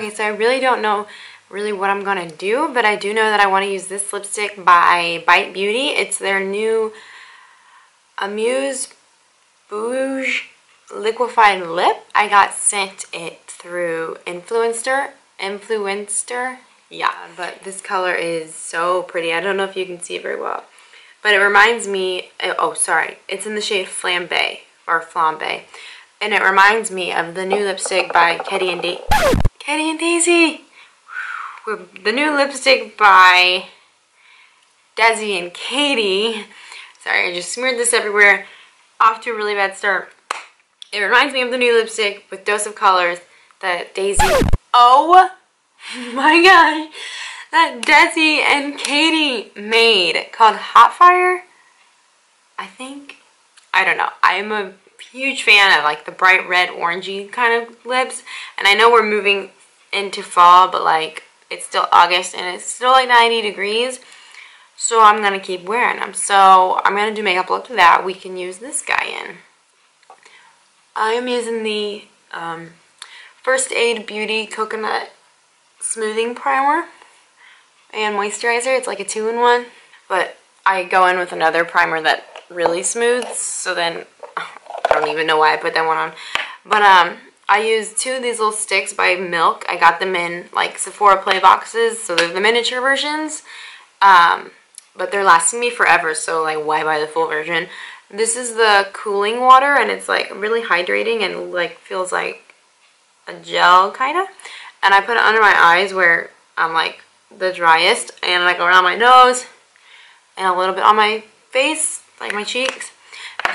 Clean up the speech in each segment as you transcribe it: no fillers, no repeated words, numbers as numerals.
Okay, so I really don't know what I'm gonna do, but I do know that I want to use this lipstick by bitebeauty. It's their new Amuse Bouge Liquified Lip. I got sent it through Influencer. Yeah, but this color is so pretty. I don't know if you can see it very well, but it reminds me, oh sorry, it's in the shade Flambe, or Flambe, and it reminds me of the new lipstick by Katie and Daisy. The new lipstick by Desi and Katie. Sorry, I just smeared this everywhere. Off to a really bad start. It reminds me of the new lipstick with Dose of Colors that Daisy, oh my god, that Desi and Katie made, called Hot Fire, I think. I don't know. I'm a huge fan of like the bright red orangey kind of lips, and I know we're moving into fall, but like it's still August and it's still like 90 degrees, so I'm gonna keep wearing them. So I'm gonna do makeup look that we can use this guy in. I am using the First Aid Beauty Coconut Smoothing Primer and Moisturizer. It's like a 2-in-1, but I go in with another primer that really smooths, so then I don't even know why I put that one on. But I used 2 of these little sticks by Milk. I got them in like Sephora Play boxes, so they're the miniature versions, but they're lasting me forever, so like why buy the full version? This is the cooling water, and it's like really hydrating and like feels like a gel kind of, and I put it under my eyes where I'm like the driest, and like around my nose and a little bit on my face, like my cheeks.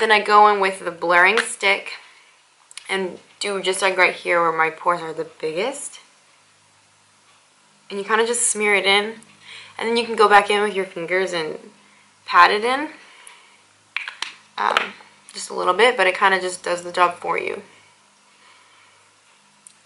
Then I go in with the blurring stick and do just like right here where my pores are the biggest, and you kind of just smear it in, and then you can go back in with your fingers and pat it in just a little bit, but it kind of just does the job for you.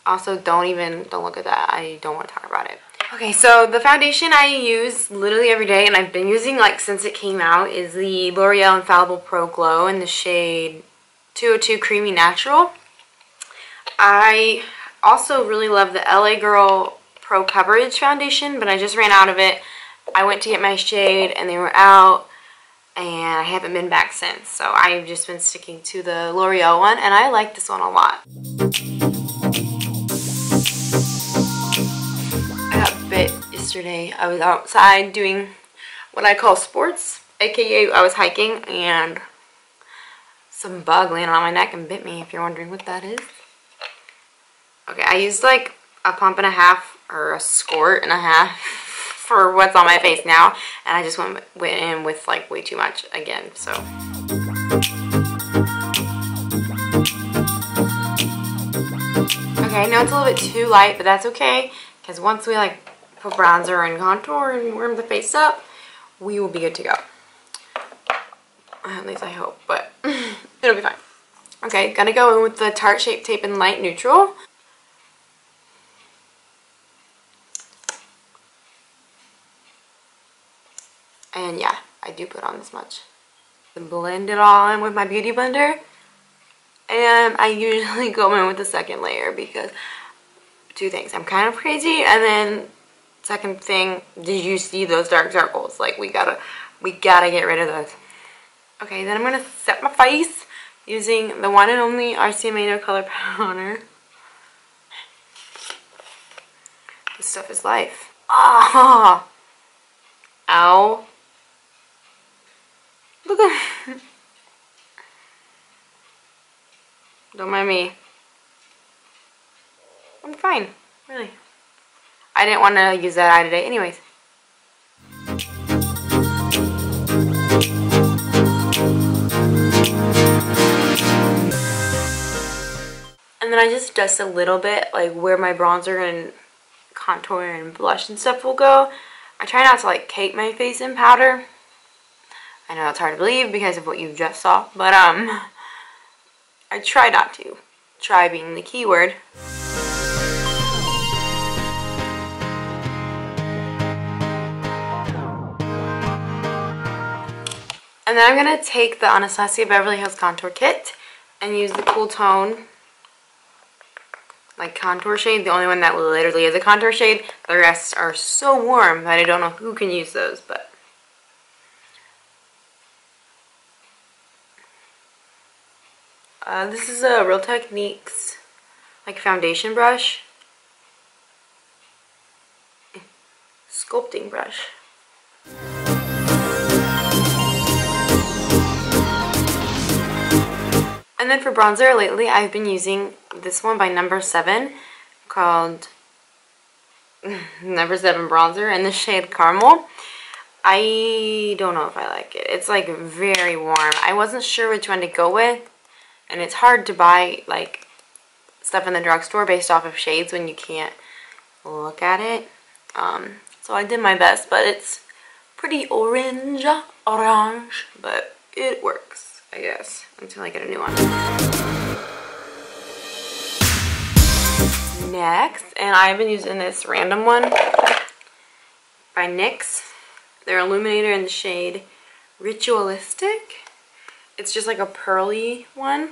Also, don't look at that. I don't want to talk about it. Okay, so the foundation I use literally every day, and I've been using like since it came out, is the L'Oreal Infallible Pro Glow in the shade 202 Creamy Natural. I also really love the LA Girl Pro Coverage foundation, but I just ran out of it. I went to get my shade and they were out, and I haven't been back since. So I've just been sticking to the L'Oreal one, and I like this one a lot. I got bit yesterday. I was outside doing what I call sports, aka I was hiking, and some bug landed on my neck and bit me, if you're wondering what that is. Okay, I used like a pump and a half, or a squirt and a half for what's on my face now, and I just went in with like way too much again, so. Okay, I know it's a little bit too light, but that's okay, because once we like put bronzer and contour and warm the face up, we will be good to go. At least I hope, but it'll be fine. Okay, gonna go in with the Tarte Shape Tape in Light Neutral. And yeah, I do put on this much. Then blend it all in with my beauty blender. And I usually go in with the second layer because 2 things. I'm kind of crazy, and then second thing, did you see those dark circles? Like we gotta get rid of those. Okay, then I'm gonna set my face using the one and only RCMA No Color Powder. This stuff is life. Ah! Ow. Look at Don't mind me. I'm fine, really. I didn't want to use that eye today anyways. And then I just dust a little bit, like where my bronzer and contour and blush and stuff will go. I try not to like cake my face in powder. I know it's hard to believe because of what you just saw, but I try not to. Try being the key word. And then I'm gonna take the Anastasia Beverly Hills Contour Kit and use the Cool Tone like contour shade. The only one that literally is a contour shade. The rest are so warm that I don't know who can use those, but this is a Real Techniques like foundation brush, sculpting brush. And then for bronzer, lately I've been using this one by No. 7 called No. 7 Bronzer in the shade Caramel. I don't know if I like it. It's like very warm. I wasn't sure which one to go with, and it's hard to buy like stuff in the drugstore based off of shades when you can't look at it. So I did my best, but it's pretty orange, but it works, I guess, until I get a new one. Next, and I've been using this random one by NYX. Their illuminator in the shade Ritualistic. It's just like a pearly one.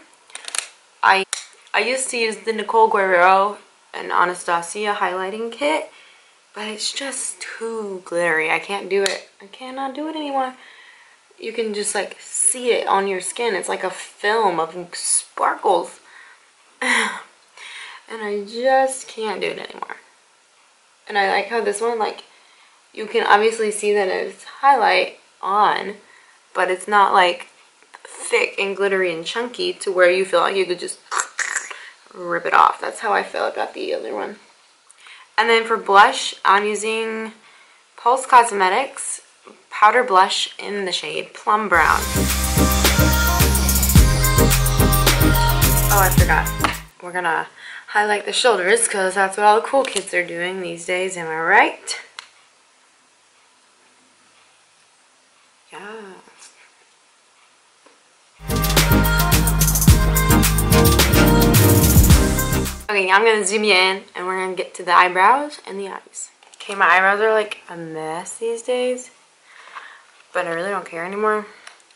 I used to use the Nicole Guerrero and Anastasia highlighting kit, but it's just too glittery. I can't do it. I cannot do it anymore. You can just like see it on your skin. It's like a film of sparkles. And I just can't do it anymore. And I like how this one, like, you can obviously see that it's highlight on, but it's not like thick and glittery and chunky to where you feel like you could just rip it off. That's how I feel about the other one. And then for blush, I'm using Pulse Cosmetics powder blush in the shade Plum Brown. Oh, I forgot. We're gonna highlight the shoulders because that's what all the cool kids are doing these days, am I right? Yeah. Okay, now I'm going to zoom you in and we're going to get to the eyebrows and the eyes. Okay, my eyebrows are like a mess these days, but I really don't care anymore.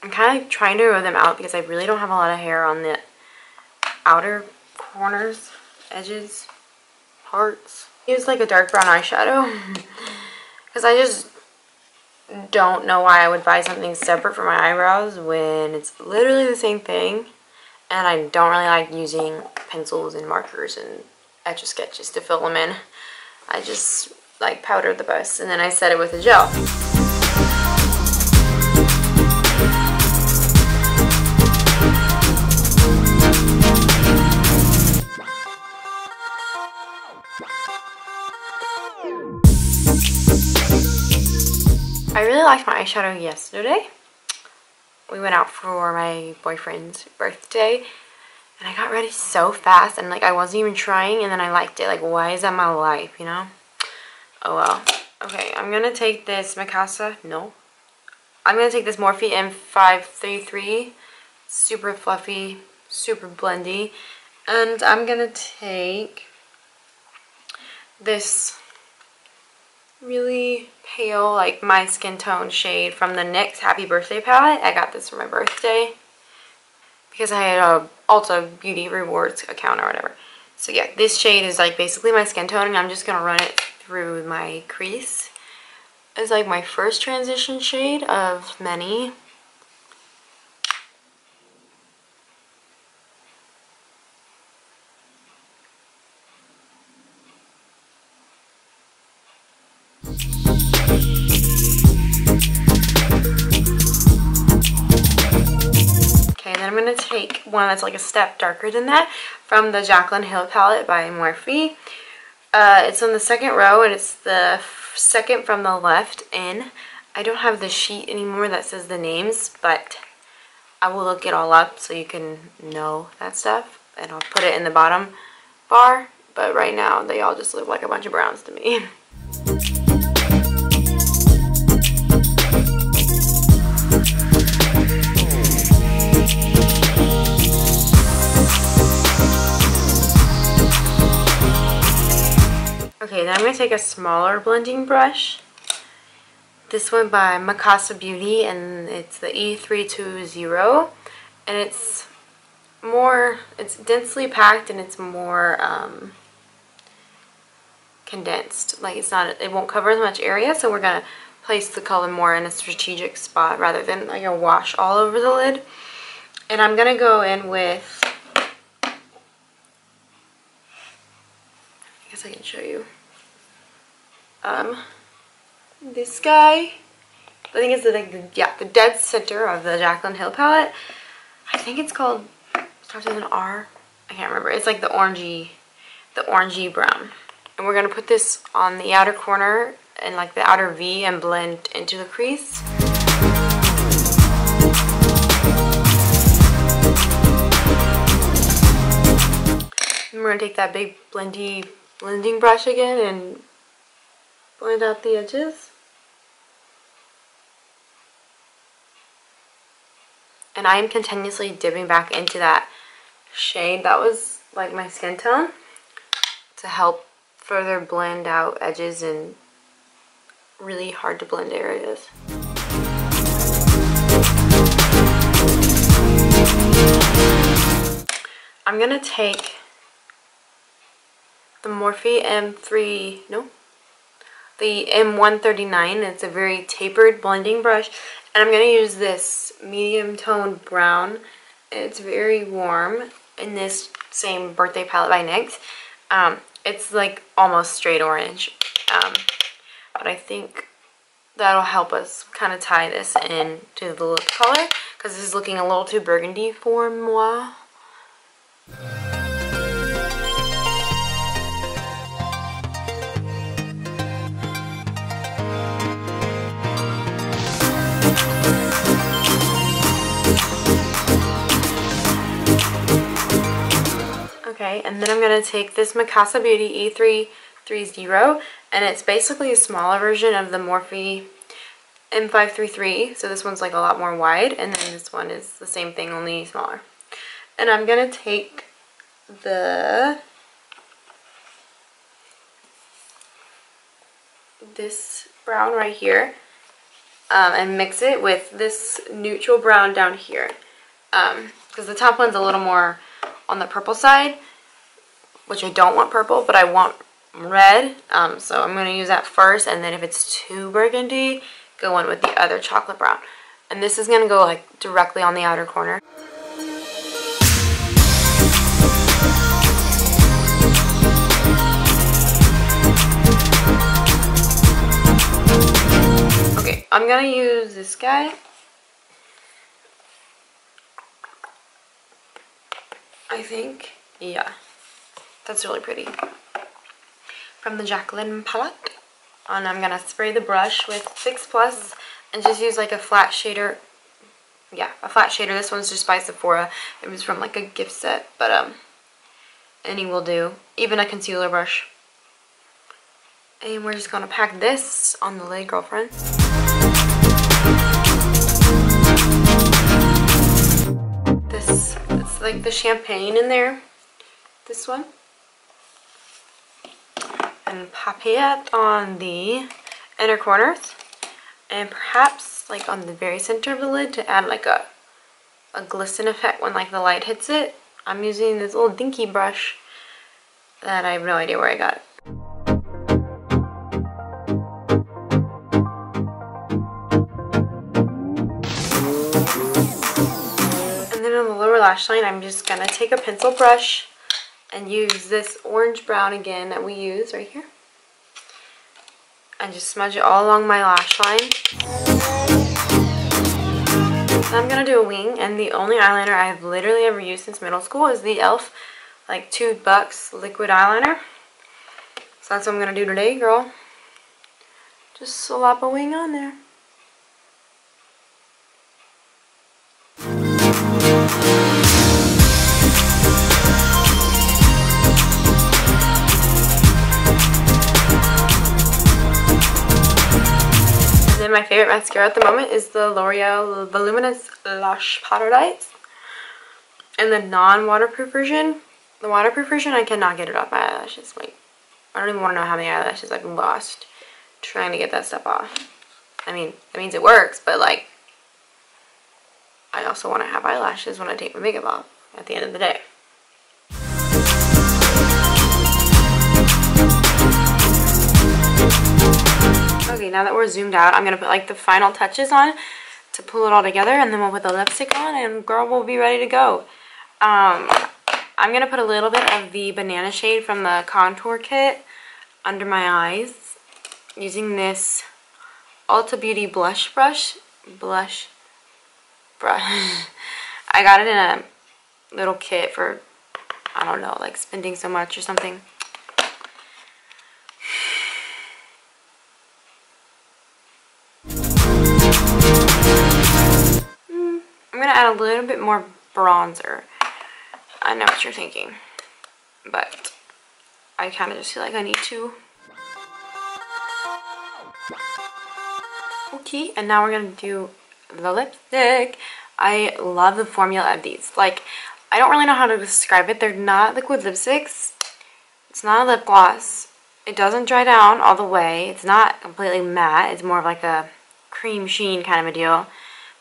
I'm kind of like trying to grow them out because I really don't have a lot of hair on the outer corners, edges, parts. I use like a dark brown eyeshadow because I just don't know why I would buy something separate for my eyebrows when it's literally the same thing. And I don't really like using pencils and markers and Etch-a-Sketches to fill them in. I just like powder the best, and then I set it with a gel. I really liked my eyeshadow yesterday. We went out for my boyfriend's birthday and I got ready so fast and like I wasn't even trying, and then I liked it. Like, why is that my life, you know? Oh well. Okay, I'm gonna take this I'm gonna take this Morphe M533, super fluffy, super blendy, and I'm gonna take this really pale, like my skin tone shade from the NYX Happy Birthday palette. I got this for my birthday because I had a Ulta Beauty Rewards account or whatever. So yeah, this shade is like basically my skin tone, and I'm just gonna run it through my crease. It's like my first transition shade of many. I'm going to take one that's like a step darker than that from the Jaclyn Hill palette by Morphe. It's on the second row and it's the second from the left in. I don't have the sheet anymore that says the names, but I will look it all up so you can know that stuff, and I'll put it in the bottom bar, but right now they all just look like a bunch of browns to me. Okay, then I'm going to take a smaller blending brush. This one by Mikasa Beauty, and it's the E320, and it's densely packed and it's more condensed. Like it won't cover as much area, so we're gonna place the color more in a strategic spot rather than like a wash all over the lid. And I'm gonna go in with, I guess I can show you, this guy. I think it's the dead center of the Jaclyn Hill palette. I think it's called, starts with an R. I can't remember. It's like the orangey brown. And we're gonna put this on the outer corner and like the outer V and blend into the crease. And we're gonna take that big blending brush again and blend out the edges. And I am continuously dipping back into that shade that was like my skin tone to help further blend out edges and really hard to blend areas. I'm gonna take the Morphe the M139. It's a very tapered blending brush, and I'm gonna use this medium toned brown. It's very warm in this same birthday palette by NYX. It's like almost straight orange, but I think that'll help us kind of tie this in to the lip color, because this is looking a little too burgundy for moi. Okay, and then I'm going to take this makeuptutorial E330, and it's basically a smaller version of the Morphe M533, so this one's like a lot more wide, and then this one is the same thing, only smaller. And I'm going to take this brown right here and mix it with this neutral brown down here, because the top one's a little more on the purple side, which I don't want purple, but I want red, so I'm going to use that first, and then if it's too burgundy, go in with the other chocolate brown. And this is going to go like directly on the outer corner. Okay, I'm going to use this guy. I think, yeah, that's really pretty. From the Jaclyn palette. And I'm going to spray the brush with Fix Plus and just use like a flat shader. Yeah, a flat shader. This one's just by Sephora. It was from like a gift set, but any will do. Even a concealer brush. And we're just going to pack this on the lid, girlfriend. It's like the champagne in there. This one. And pop it on the inner corners. And perhaps like on the very center of the lid to add like a glisten effect when like the light hits it. I'm using this little dinky brush that I have no idea where I got it. Lash line, I'm just gonna take a pencil brush and use this orange brown again that we use right here and just smudge it all along my lash line. And I'm gonna do a wing, and the only eyeliner I've literally ever used since middle school is the e.l.f. like $2 liquid eyeliner. So that's what I'm gonna do today, girl. Just slap a wing on there. My favorite mascara at the moment is the L'Oreal Voluminous Lash Paradise, and the non-waterproof version. The waterproof version, I cannot get it off my eyelashes. Like, I don't even want to know how many eyelashes I've lost trying to get that stuff off. I mean, it means it works, but like, I also want to have eyelashes when I take my makeup off at the end of the day. Okay, now that we're zoomed out, I'm going to put like the final touches on to pull it all together, and then we'll put the lipstick on and girl will be ready to go. I'm going to put a little bit of the banana shade from the contour kit under my eyes using this Ulta Beauty blush brush. I got it in a little kit for, I don't know, like spending so much or something. I'm gonna add a little bit more bronzer. I know what you're thinking, but I kind of just feel like I need to. Okay, and now we're gonna do the lipstick. I love the formula of these. Like, I don't really know how to describe it. They're not liquid lipsticks. It's not a lip gloss. It doesn't dry down all the way. It's not completely matte. It's more of like a cream sheen kind of a deal.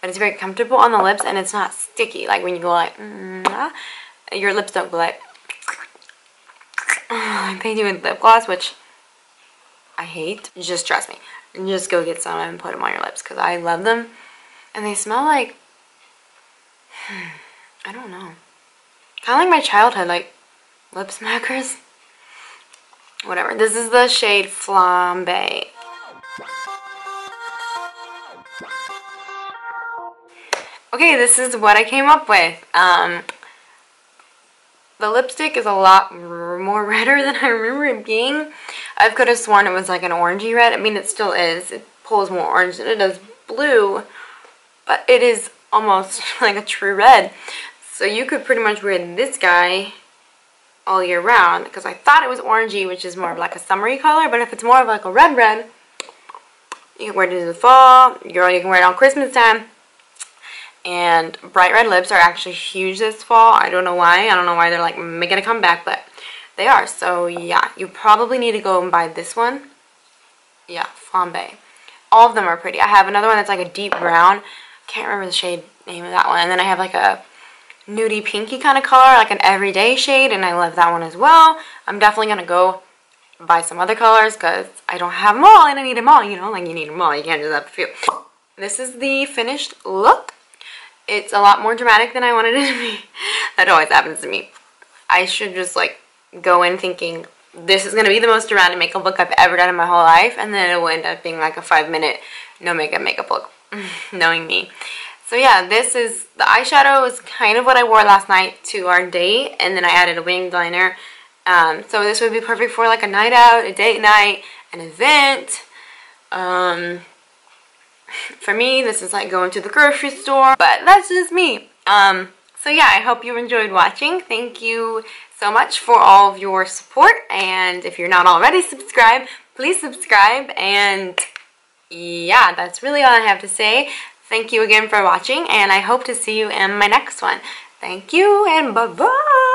But it's very comfortable on the lips, and it's not sticky. Like when you go like, your lips don't go like they do with lip gloss, which I hate. Just trust me. Just go get some and put them on your lips because I love them. And they smell like, I don't know. Kind of like my childhood, like lip smackers. Whatever. This is the shade Flambe. Okay, this is what I came up with. The lipstick is a lot more redder than I remember it being. I could have sworn it was like an orangey red. I mean, it still is. It pulls more orange than it does blue. But it is almost like a true red. So you could pretty much wear this guy all year round. Because I thought it was orangey, which is more of like a summery color. But if it's more of like a red, you can wear it in the fall. Girl, you can wear it on Christmas time. And bright red lips are actually huge this fall. I don't know why. I don't know why they're like making a comeback, but they are. So yeah, you probably need to go and buy this one. Yeah, Flambe. All of them are pretty. I have another one that's like a deep brown. Can't remember the shade name of that one. And then I have like a nudie pinky kind of color, like an everyday shade, and I love that one as well. I'm definitely gonna go buy some other colors because I don't have them all and I need them all. You know, like you need them all. You can't just have a few. This is the finished look. It's a lot more dramatic than I wanted it to be. That always happens to me. I should just like go in thinking this is going to be the most dramatic makeup look I've ever done in my whole life, and then it will end up being like a 5-minute no makeup look. Knowing me. So yeah, this is the eyeshadow is kind of what I wore last night to our date, and then I added a winged liner. So this would be perfect for like a night out, a date night, an event. For me, this is like going to the grocery store, but that's just me. So yeah, I hope you enjoyed watching. Thank you so much for all of your support, and if you're not already subscribed, please subscribe. And yeah, that's really all I have to say. Thank you again for watching, and I hope to see you in my next one. Thank you, and bye-bye!